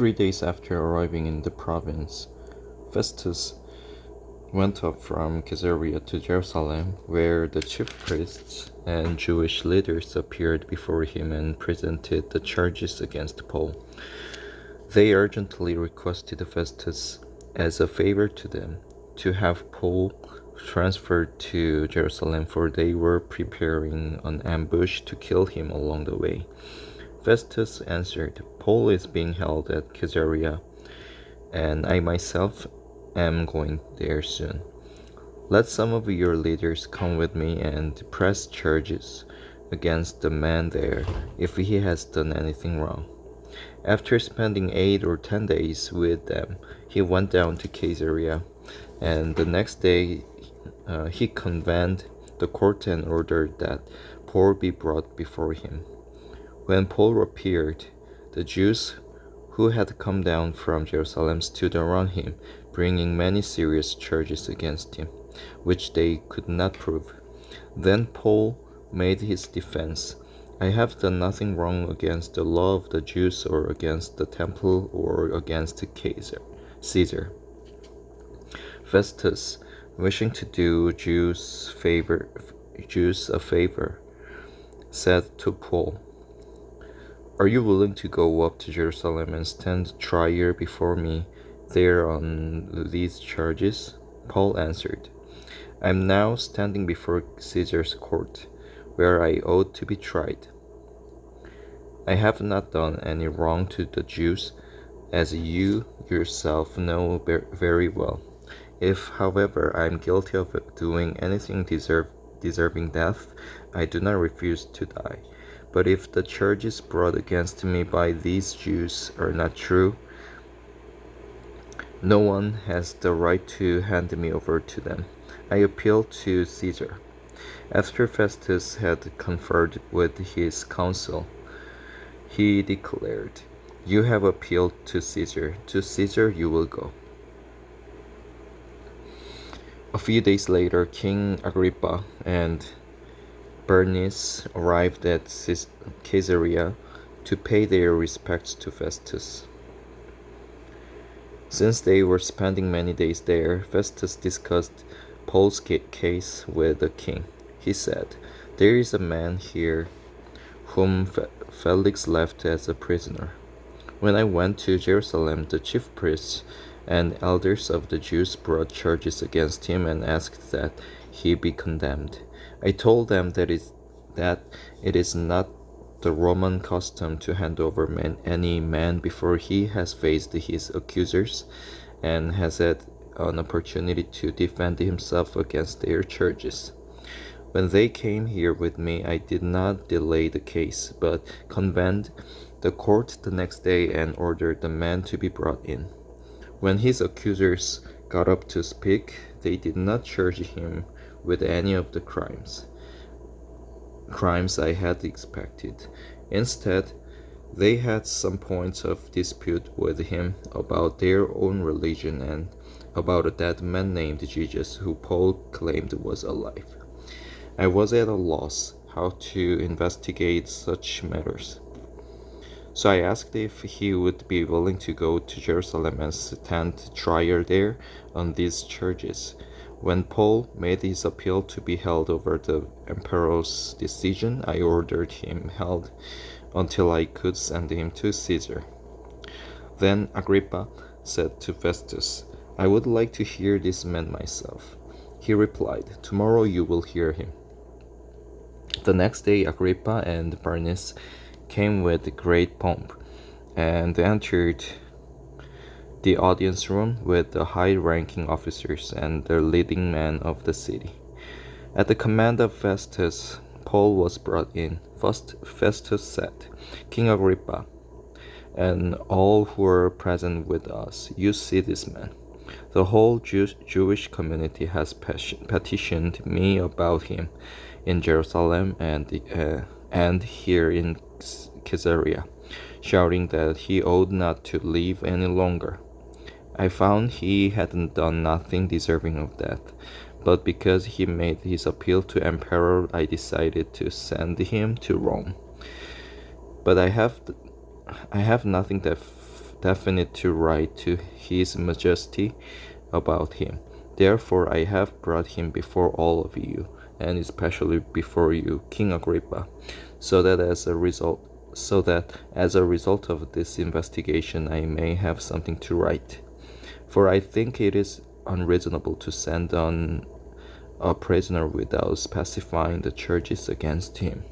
3 days after arriving in the province, Festus went up from Caesarea to Jerusalem, where the chief priests and Jewish leaders appeared before him and presented the charges against Paul. They urgently requested Festus, as a favor to them, to have Paul transferred to Jerusalem, for they were preparing an ambush to kill him along the way. Festus answered, "Paul is being held at Caesarea, and I myself am going there soon. Let some of your leaders come with me and press charges against the man there if he has done anything wrong." After spending 8 or 10 days with them, he went down to Caesarea, and the next day he convened the court and ordered that Paul be brought before him. When Paul appeared, the Jews who had come down from Jerusalem stood around him, bringing many serious charges against him, which they could not prove. Then Paul made his defense. "I have done nothing wrong against the law of the Jews or against the temple or against Caesar. Festus, wishing to do Jews a favor, said to Paul, "Are you willing to go up to Jerusalem and stand trial before me there on these charges?" Paul answered, "I am now standing before Caesar's court, where I ought to be tried. I have not done any wrong to the Jews, as you yourself know very well. If, however, I am guilty of doing anything deserving death, I do not refuse to die. But if the charges brought against me by these Jews are not true, no one has the right to hand me over to them. I appeal to Caesar." After Festus had conferred with his council, he declared, "You have appealed to Caesar. To Caesar you will go." A few days later, King Agrippa and Bernice arrived at Caesarea to pay their respects to Festus. Since they were spending many days there, Festus discussed Paul's case with the king. He said, "There is a man here whom Felix left as a prisoner. When I went to Jerusalem, the chief priests and elders of the Jews brought charges against him and asked that he be condemned. I told them that it is not the Roman custom to hand over any man before he has faced his accusers and has had an opportunity to defend himself against their charges. When they came here with me, I did not delay the case, but convened the court the next day and ordered the man to be brought in. When his accusers got up to speak, they did not charge him with any of the crimes I had expected. Instead, they had some points of dispute with him about their own religion and about a dead man named Jesus who Paul claimed was alive. I was at a loss how to investigate such matters. So I asked if he would be willing to go to Jerusalem and stand trial there on these charges. When Paul made his appeal to be held over the emperor's decision, I ordered him held until I could send him to Caesar." Then Agrippa said to Festus, "I would like to hear this man myself." He replied, "Tomorrow you will hear him." The next day Agrippa and Bernice came with great pomp and entered the audience room with the high-ranking officers and the leading men of the city. At the command of Festus, Paul was brought in. First, Festus said, "King Agrippa, and all who are present with us, you see this man. The whole Jewish community has petitioned me about him in Jerusalem and here in Caesarea, shouting that he ought not to live any longer. I found he hadn't done nothing deserving of death, but because he made his appeal to emperor, I decided to send him to Rome. But I have nothing that definite to write to His Majesty about him. Therefore I have brought him before all of you, and especially before you, King Agrippa, so that as a result of this investigation I may have something to write. For I think it is unreasonable to send on a prisoner without specifying the charges against him.